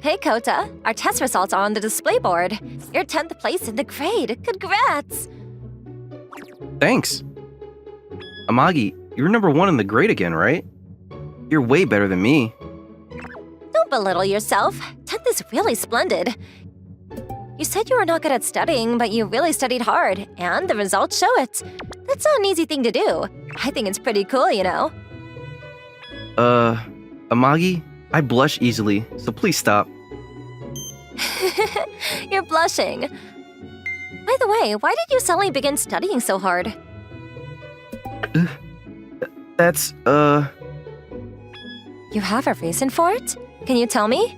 Hey Kota, our test results are on the display board. You're 10th place in the grade. Congrats! Thanks. Amagi, you're number 1 in the grade again, right? You're way better than me. Don't belittle yourself. 10th is really splendid. You said you were not good at studying, but you really studied hard, and the results show it. That's not an easy thing to do. I think it's pretty cool, you know? Amagi, I blush easily, so please stop. You're blushing. By the way, why did you suddenly begin studying so hard? That's, You have a reason for it? Can you tell me?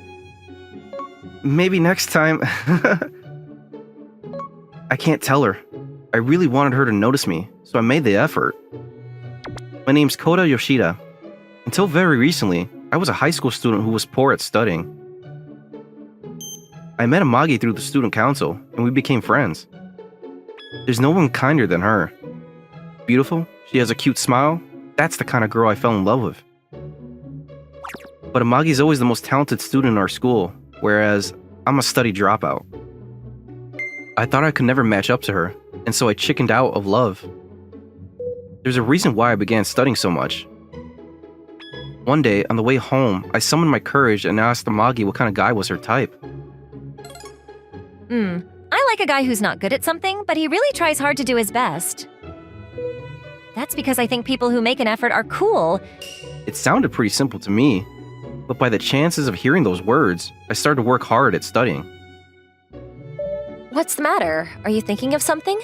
maybe next time. I can't tell her. I really wanted her to notice me, so I made the effort. My name's Kota Yoshida. Until very recently, I was a high school student who was poor at studying. I met Amagi through the student council, and we became friends. There's no one kinder than her. Beautiful, she has a cute smile. That's the kind of girl I fell in love with. But Amagi's always the most talented student in our school, whereas I'm a study dropout. I thought I could never match up to her, and so I chickened out of love. There's a reason why I began studying so much. One day, on the way home, I summoned my courage and asked Amagi what kind of guy was her type. I like a guy who's not good at something, but he really tries hard to do his best. That's because I think people who make an effort are cool. It sounded pretty simple to me, but by the chances of hearing those words, I started to work hard at studying. What's the matter? Are you thinking of something?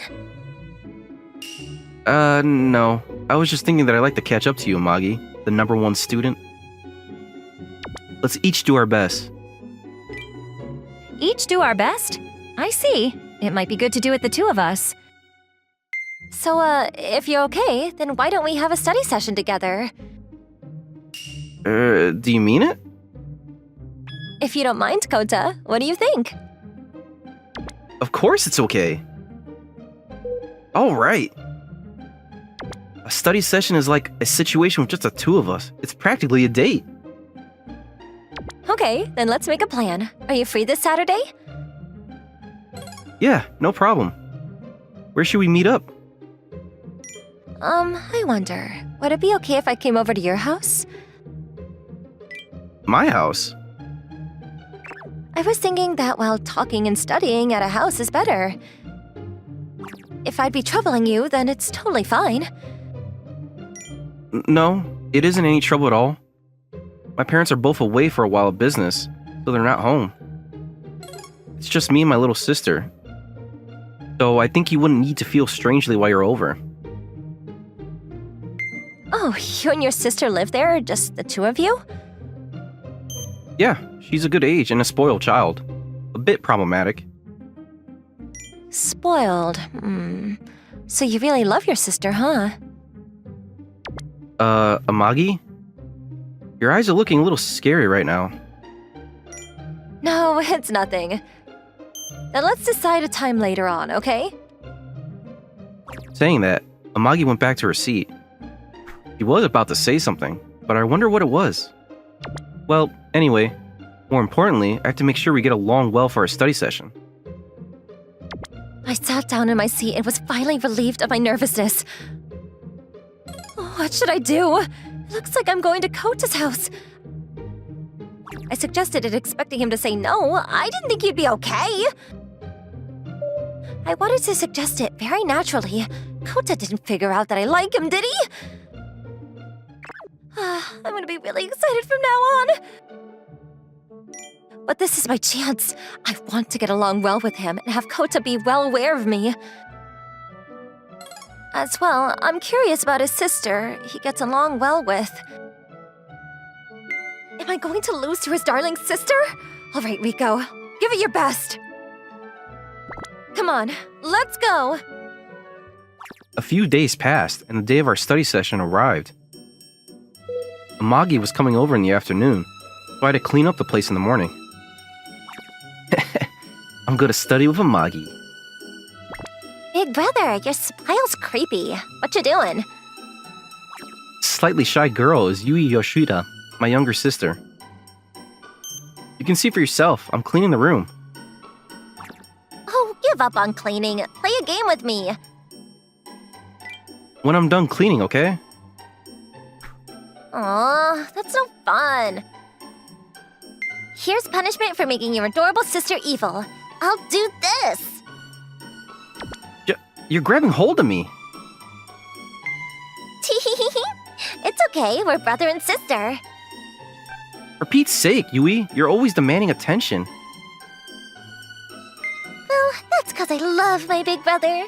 No. I was just thinking that I'd like to catch up to you, Amagi, the number 1 student. Let's each do our best. Each do our best? I see. It might be good to do it the two of us. So, if you're okay, then why don't we have a study session together? Do you mean it? If you don't mind, Kota, what do you think? Of course it's okay. Alright. A study session is like a situation with just the two of us. It's practically a date. Okay, then let's make a plan. Are you free this Saturday? Yeah, no problem. Where should we meet up? I wonder, would it be okay if I came over to your house? My house? I was thinking that while talking and studying at a house is better. If I'd be troubling you, then it's totally fine. No, it isn't any trouble at all. My parents are both away for a while of business, so they're not home. It's just me and my little sister. So I think you wouldn't need to feel strangely while you're over. Oh, you and your sister live there? Just the two of you? Yeah, she's a good age and a spoiled child. A bit problematic. Spoiled. So you really love your sister, huh? Amagi? Your eyes are looking a little scary right now. No, it's nothing. Then let's decide a time later on, okay? Saying that, Amagi went back to her seat. He was about to say something, but I wonder what it was. Well, anyway, more importantly, I have to make sure we get along well for our study session. I sat down in my seat and was finally relieved of my nervousness. What should I do? It looks like I'm going to Kota's house. I suggested it, expecting him to say no. I didn't think he'd be okay. I wanted to suggest it very naturally. Kota didn't figure out that I like him, did he? I'm gonna be really excited from now on. But this is my chance. I want to get along well with him and have Kota be well aware of me. As well, I'm curious about his sister he gets along well with. Am I going to lose to his darling sister? All right, Rico, give it your best. Come on, let's go. A few days passed, and the day of our study session arrived. Amagi was coming over in the afternoon, so I had to clean up the place in the morning. I'm gonna study with Amagi. Big brother, your smile's creepy. What you doing? Slightly shy girl is Yui Yoshida, my younger sister. You can see for yourself. I'm cleaning the room. Oh, give up on cleaning. Play a game with me. When I'm done cleaning, okay? Aw, that's no fun. Here's punishment for making your adorable sister evil. I'll do this. You're grabbing hold of me. It's okay, we're brother and sister. For Pete's sake, Yui, you're always demanding attention. Well, that's because I love my big brother.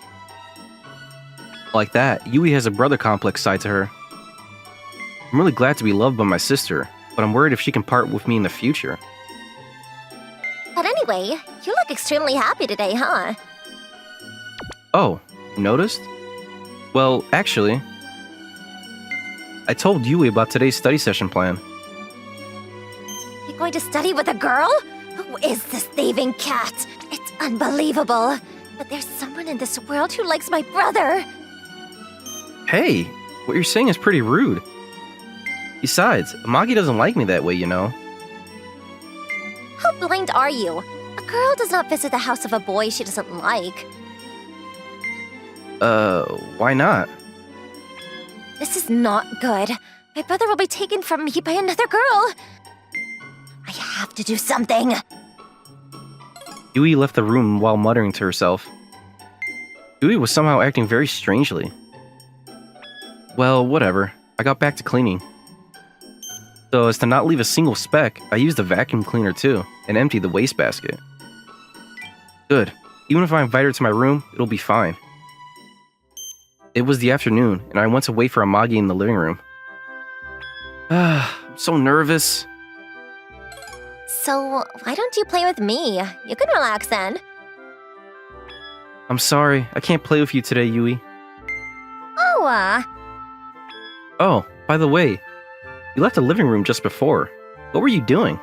Like that, Yui has a brother complex side to her. I'm really glad to be loved by my sister, but I'm worried if she can part with me in the future. But anyway, you look extremely happy today, huh? Oh, you noticed? Well, actually, I told Yui about today's study session plan. You're going to study with a girl? Who is this thieving cat? It's unbelievable. But there's someone in this world who likes my brother. Hey, what you're saying is pretty rude. Besides, Amagi doesn't like me that way, you know. How blind are you? A girl does not visit the house of a boy she doesn't like. Why not? This is not good. My brother will be taken from me by another girl. I have to do something. Yui left the room while muttering to herself. Yui was somehow acting very strangely. Well, whatever. I got back to cleaning. So as to not leave a single speck, I used a vacuum cleaner too, and emptied the wastebasket. Good. Even if I invite her to my room, it'll be fine. It was the afternoon, and I went to wait for Amagi in the living room. I'm so nervous. So, why don't you play with me? You can relax then. I'm sorry, I can't play with you today, Yui. Oh, Oh, by the way, you left the living room just before. What were you doing?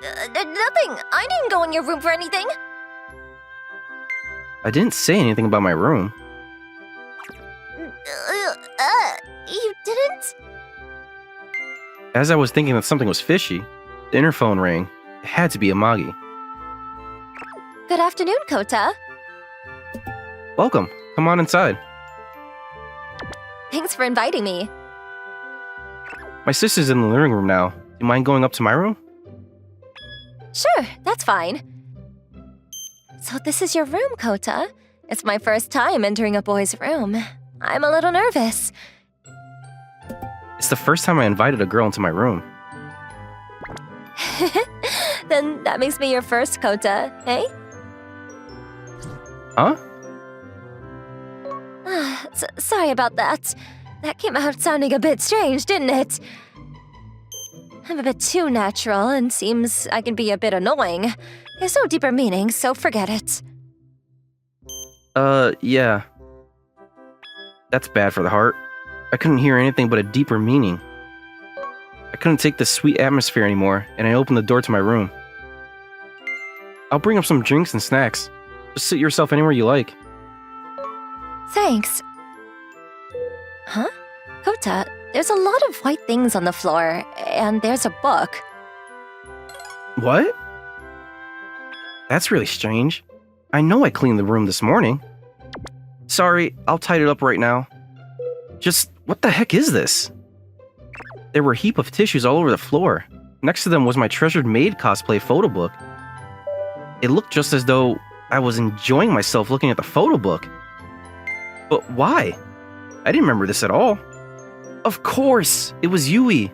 nothing. I didn't go in your room for anything. I didn't say anything about my room. You didn't? As I was thinking that something was fishy, the interphone rang. It had to be Amagi. Good afternoon, Kota. Welcome. Come on inside. Thanks for inviting me. My sister's in the living room now. Do you mind going up to my room? Sure, that's fine. So this is your room, Kota. It's my first time entering a boy's room. I'm a little nervous. It's the first time I invited a girl into my room. Then that makes me your first, Kota, eh? Huh? Sorry about that. That came out sounding a bit strange, didn't it? I'm a bit too natural and seems I can be a bit annoying. There's no deeper meaning, so forget it. Yeah. That's bad for the heart. I couldn't hear anything but a deeper meaning. I couldn't take the sweet atmosphere anymore, and I opened the door to my room. I'll bring up some drinks and snacks. Just sit yourself anywhere you like. Thanks. Huh? Kota, there's a lot of white things on the floor, and there's a book. What? That's really strange. I know I cleaned the room this morning. Sorry, I'll tidy it up right now. Just, what the heck is this? There were a heap of tissues all over the floor. Next to them was my treasured maid cosplay photo book. It looked just as though I was enjoying myself looking at the photo book. But why? I didn't remember this at all. Of course, it was Yui.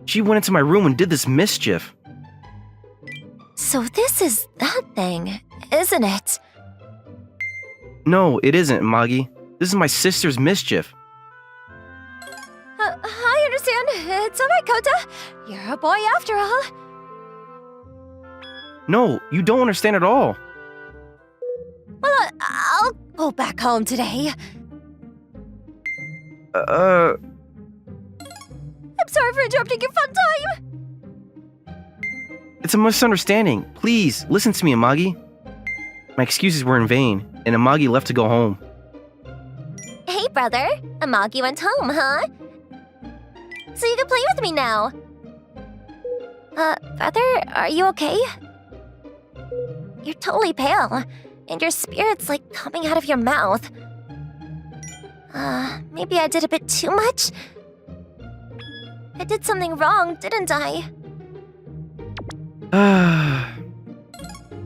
She went into my room and did this mischief. So this is that thing, isn't it? No, it isn't, Magi. This is my sister's mischief. I understand. It's alright, Kota. You're a boy after all. No, you don't understand at all. Well, I'll go back home today. Uh... I'm sorry for interrupting your fun time. It's a misunderstanding. Please, listen to me, Amagi. My excuses were in vain, and Amagi left to go home. Hey, brother. Amagi went home, huh? So you can play with me now. Brother, are you okay? You're totally pale, and your spirit's like coming out of your mouth. Maybe I did a bit too much? I did something wrong, didn't I? I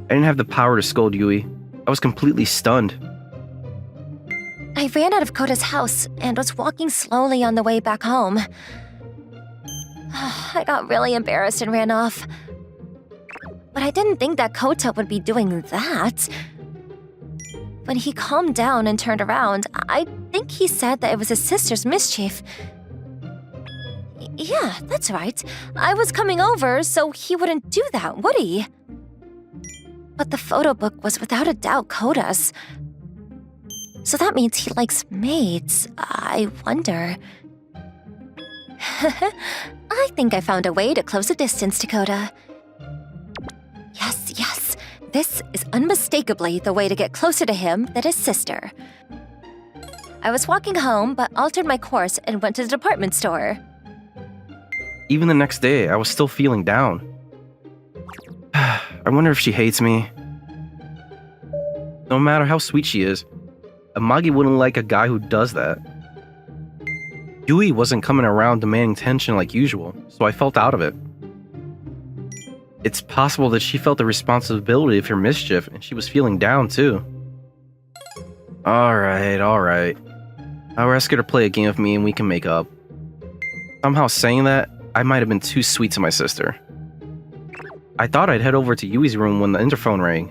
didn't have the power to scold Yui. I was completely stunned. I ran out of Kota's house and was walking slowly on the way back home. I got really embarrassed and ran off. But I didn't think that Kota would be doing that. When he calmed down and turned around, I think he said that it was his sister's mischief. Yeah, that's right. I was coming over, so he wouldn't do that, would he? But the photo book was without a doubt Kota's. So that means he likes maids. I wonder. I think I found a way to close the distance to Kota. Yes. This is unmistakably the way to get closer to him than his sister. I was walking home, but altered my course and went to the department store. Even the next day, I was still feeling down. I wonder if she hates me. No matter how sweet she is, Amagi wouldn't like a guy who does that. Yui wasn't coming around demanding attention like usual, so I felt out of it. It's possible that she felt the responsibility of her mischief and she was feeling down too. Alright. I'll ask her to play a game with me and we can make up. Somehow saying that, I might have been too sweet to my sister. I thought I'd head over to Yui's room when the interphone rang.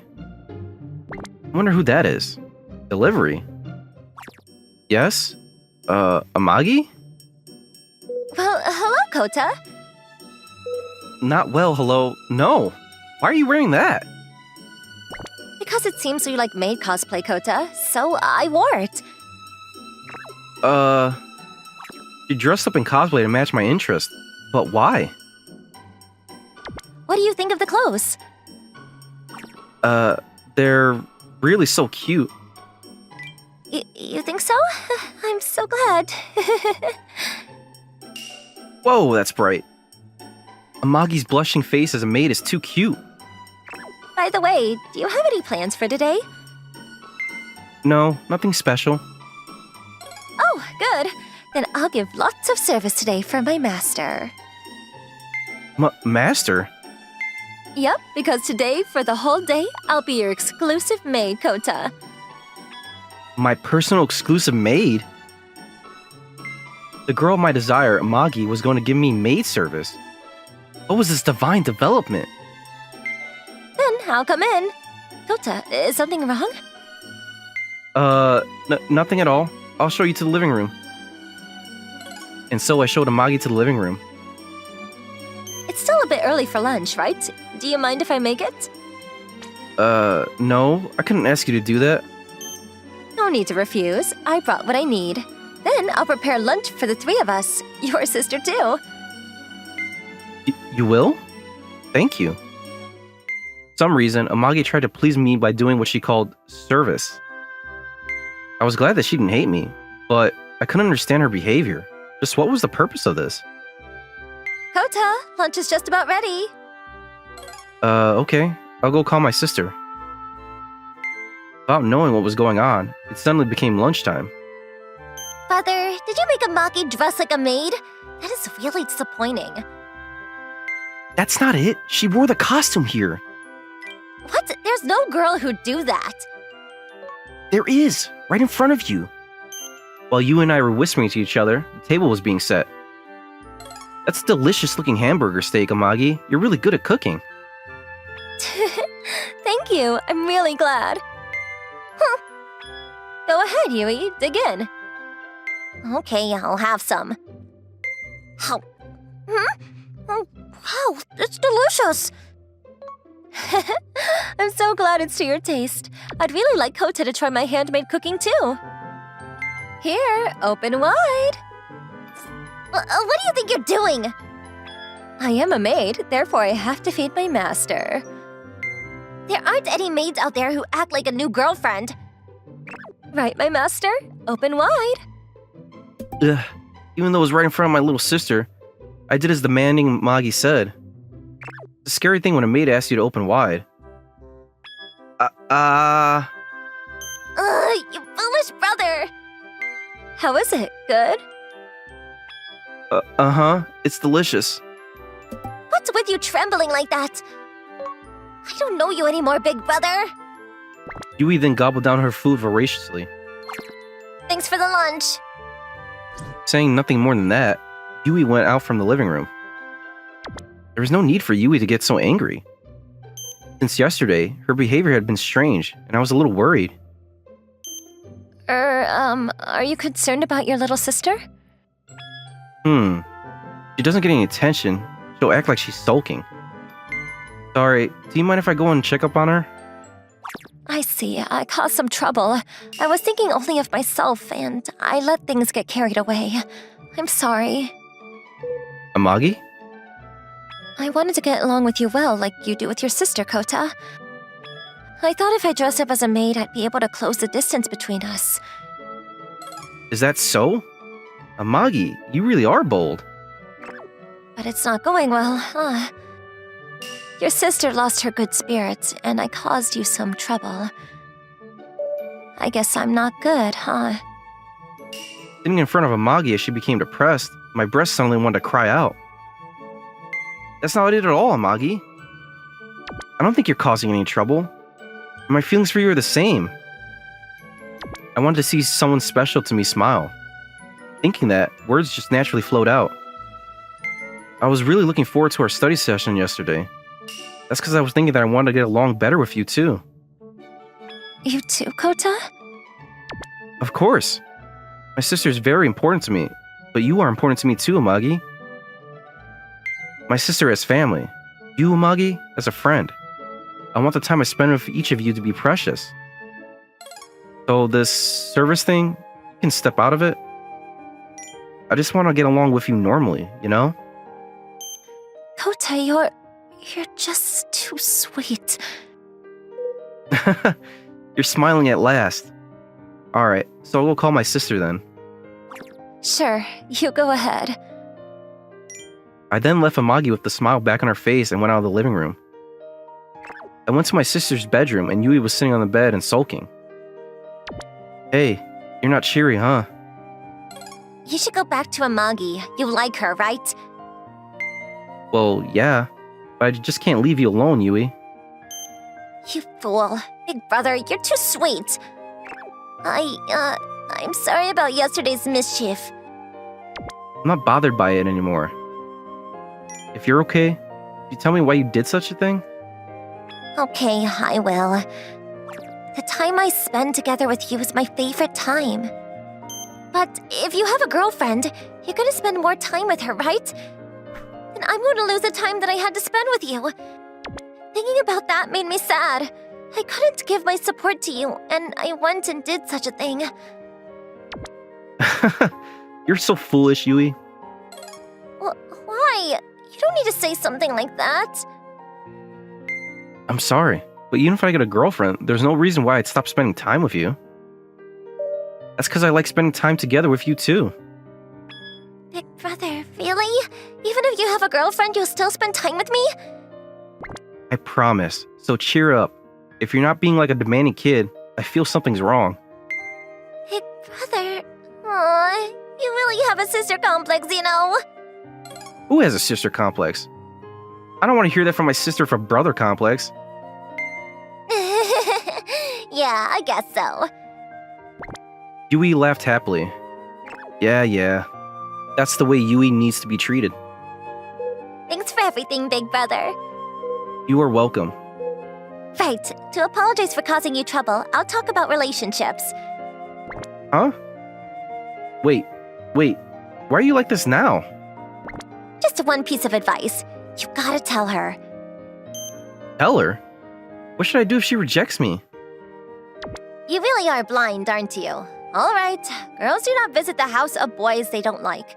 I wonder who that is. Delivery? Yes? Amagi? Well, hello, Kota. Not well, hello. No. Why are you wearing that? Because it seems you like maid cosplay, Kota, so I wore it. You dressed up in cosplay to match my interest. But why? What do you think of the clothes? They're really so cute. You think so? I'm so glad. Whoa, that's bright. Amagi's blushing face as a maid is too cute. By the way, do you have any plans for today? No, nothing special. Oh, good. Then I'll give lots of service today for my master. Master? Yep, because today, for the whole day, I'll be your exclusive maid, Kota. My personal exclusive maid? The girl of my desire, Amagi, was going to give me maid service. What was this divine development? Then I'll come in. Kota, is something wrong? Nothing at all. I'll show you to the living room. And so I showed Amagi to the living room. It's still a bit early for lunch, right? Do you mind if I make it? No. I couldn't ask you to do that. No need to refuse. I brought what I need. Then I'll prepare lunch for the three of us. Your sister, too. You will? Thank you. For some reason, Amagi tried to please me by doing what she called service. I was glad that she didn't hate me, but I couldn't understand her behavior. Just what was the purpose of this? Kota, lunch is just about ready. Okay. I'll go call my sister. Without knowing what was going on, it suddenly became lunchtime. Father, did you make Amagi dress like a maid? That is really disappointing. That's not it. She wore the costume here. What? There's no girl who'd do that. There is, right in front of you. While you and I were whispering to each other, the table was being set. That's a delicious-looking hamburger steak, Amagi. You're really good at cooking. Thank you. I'm really glad. Huh. Go ahead, Yui. Dig in. Okay, I'll have some. Oh. Oh, wow, it's delicious. I'm so glad it's to your taste. I'd really like Kota to try my handmade cooking too. Here, open wide. What do you think you're doing? I am a maid, therefore I have to feed my master. There aren't any maids out there who act like a new girlfriend. Right, my master? Open wide. Ugh. Even though it was right in front of my little sister, I did as the demanding Amagi said. It's a scary thing when a maid asks you to open wide. You foolish brother! How is it? Good? It's delicious. What's with you trembling like that? I don't know you anymore, big brother. Yui then gobbled down her food voraciously. Thanks for the lunch. Saying nothing more than that, Yui went out from the living room. There was no need for Yui to get so angry. Since yesterday, her behavior had been strange, and I was a little worried. Are you concerned about your little sister? She doesn't get any attention. She'll act like she's sulking. Sorry, do you mind if I go and check up on her? I see. I caused some trouble. I was thinking only of myself, and I let things get carried away. I'm sorry. Amagi? I wanted to get along with you well, like you do with your sister, Kota. I thought if I dressed up as a maid, I'd be able to close the distance between us. Is that so? Amagi, you really are bold. But it's not going well, huh? Your sister lost her good spirits, and I caused you some trouble. I guess I'm not good, huh? Sitting in front of Amagi as she became depressed, my breast suddenly wanted to cry out. That's not what I did at all, Amagi. I don't think you're causing any trouble. My feelings for you are the same. I wanted to see someone special to me smile. Thinking that, words just naturally flowed out. I was really looking forward to our study session yesterday. That's because I was thinking that I wanted to get along better with you too. You too, Kota? Of course. My sister is very important to me, but you are important to me too, Amagi. My sister as family. You, Amagi, as a friend. I want the time I spend with each of you to be precious. So this service thing, you can step out of it. I just want to get along with you normally, you know? Kota, you're just too sweet. You're smiling at last. Alright, so I'll go call my sister then. Sure, you go ahead. I then left Amagi with the smile back on her face and went out of the living room. I went to my sister's bedroom and Yui was sitting on the bed and sulking. Hey, you're not cheery, huh? You should go back to Amagi. You like her, right? Well, yeah, but I just can't leave you alone, Yui. You fool. Big brother, you're too sweet. I'm sorry about yesterday's mischief. I'm not bothered by it anymore. If you're okay, could you tell me why you did such a thing? Okay, I will. The time I spend together with you is my favorite time. But if you have a girlfriend, you're gonna spend more time with her, right? And I'm going to lose the time that I had to spend with you. Thinking about that made me sad. I couldn't give my support to you, and I went and did such a thing. You're so foolish, Yui. Why? You don't need to say something like that. I'm sorry, but even if I get a girlfriend, there's no reason why I'd stop spending time with you. That's because I like spending time together with you too. Big brother, really? Even if you have a girlfriend, you'll still spend time with me? I promise, so cheer up. If you're not being like a demanding kid, I feel something's wrong. Big brother, aw, you really have a sister complex, you know? Who has a sister complex? I don't want to hear that from my sister for brother complex. Yeah, I guess so. Yui laughed happily. Yeah. That's the way Yui needs to be treated. Thanks for everything, big brother. You are welcome. Right, to apologize for causing you trouble, I'll talk about relationships. Huh? Wait. Why are you like this now? Just one piece of advice. You gotta tell her. Tell her? What should I do if she rejects me? You really are blind, aren't you? Alright, girls do not visit the house of boys they don't like.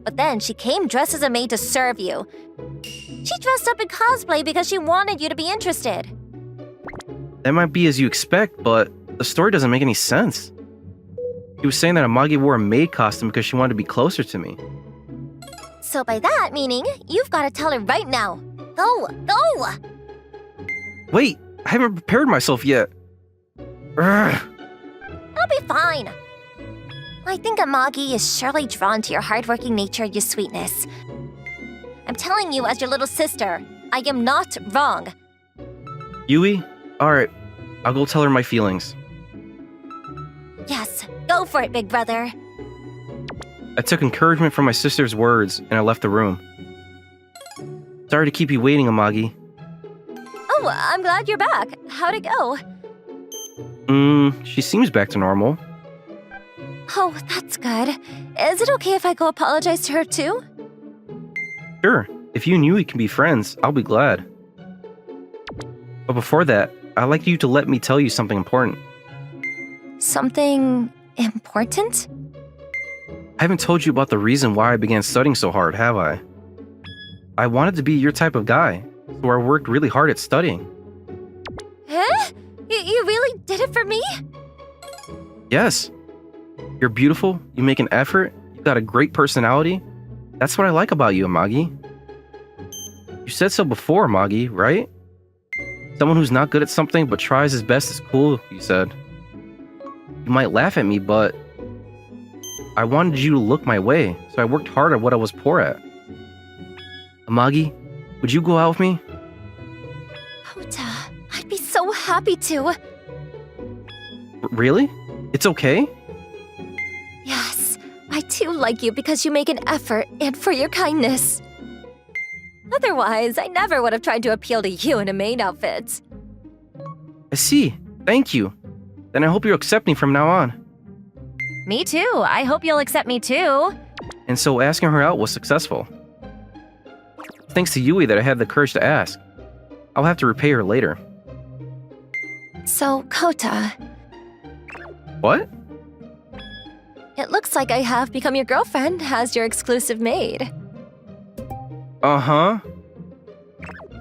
But then she came dressed as a maid to serve you. She dressed up in cosplay because she wanted you to be interested. That might be as you expect, but the story doesn't make any sense. She was saying that Amagi wore a maid costume because she wanted to be closer to me. So by that meaning, you've got to tell her right now. Go! Wait, I haven't prepared myself yet. Urgh. I'll be fine. I think Amagi is surely drawn to your hardworking nature and your sweetness. I'm telling you as your little sister, I am not wrong. Yui? Alright, I'll go tell her my feelings. Yes, go for it, big brother. I took encouragement from my sister's words and I left the room. Sorry to keep you waiting, Amagi. Oh, I'm glad you're back. How'd it go? She seems back to normal. Oh, that's good. Is it okay if I go apologize to her too? Sure, if you and Yui can be friends, I'll be glad. But before that, I'd like you to let me tell you something important. Something important? I haven't told you about the reason why I began studying so hard, have I? I wanted to be your type of guy, so I worked really hard at studying. Huh? You really did it for me? Yes. You're beautiful, you make an effort, you've got a great personality. That's what I like about you, Amagi. You said so before, Amagi, right? Someone who's not good at something but tries his best is cool, you said. You might laugh at me, but I wanted you to look my way, so I worked hard at what I was poor at. Amagi, would you go out with me? Kota, I'd be so happy to. Really? It's okay? Yes, I too like you because you make an effort and for your kindness. Otherwise, I never would have tried to appeal to you in a maid outfit. I see. Thank you. Then I hope you accept me from now on. Me too. I hope you'll accept me too. And so asking her out was successful. Thanks to Yui that I had the courage to ask. I'll have to repay her later. So, Kota, What? it looks like I have become your girlfriend as your exclusive maid. Uh-huh.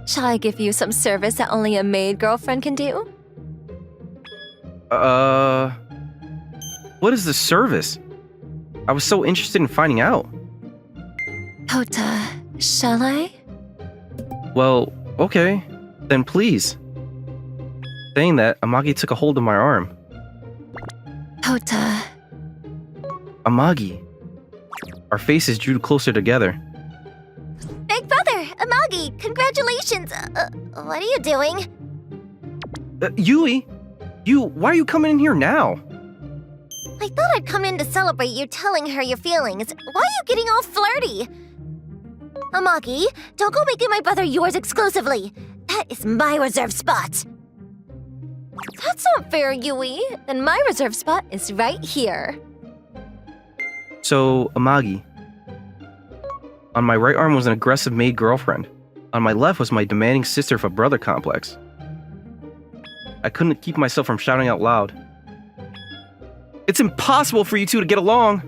Shall I give you some service that only a maid girlfriend can do? What is the service? I was so interested in finding out. Kota, shall I? Well, okay. Then please. Saying that, Amagi took a hold of my arm. Kota, Amagi. Our faces drew closer together. big brother, Amagi, congratulations. What are you doing? Yui? Why are you coming in here now? I thought I'd come in to celebrate you telling her your feelings. Why are you getting all flirty? Amagi, don't go making my brother yours exclusively. That is my reserved spot. That's not fair, Yui. Then my reserved spot is right here. So, Amagi. On my right arm was an aggressive maid girlfriend. On my left was my demanding sister of a brother complex. I couldn't keep myself from shouting out loud. It's impossible for you two to get along!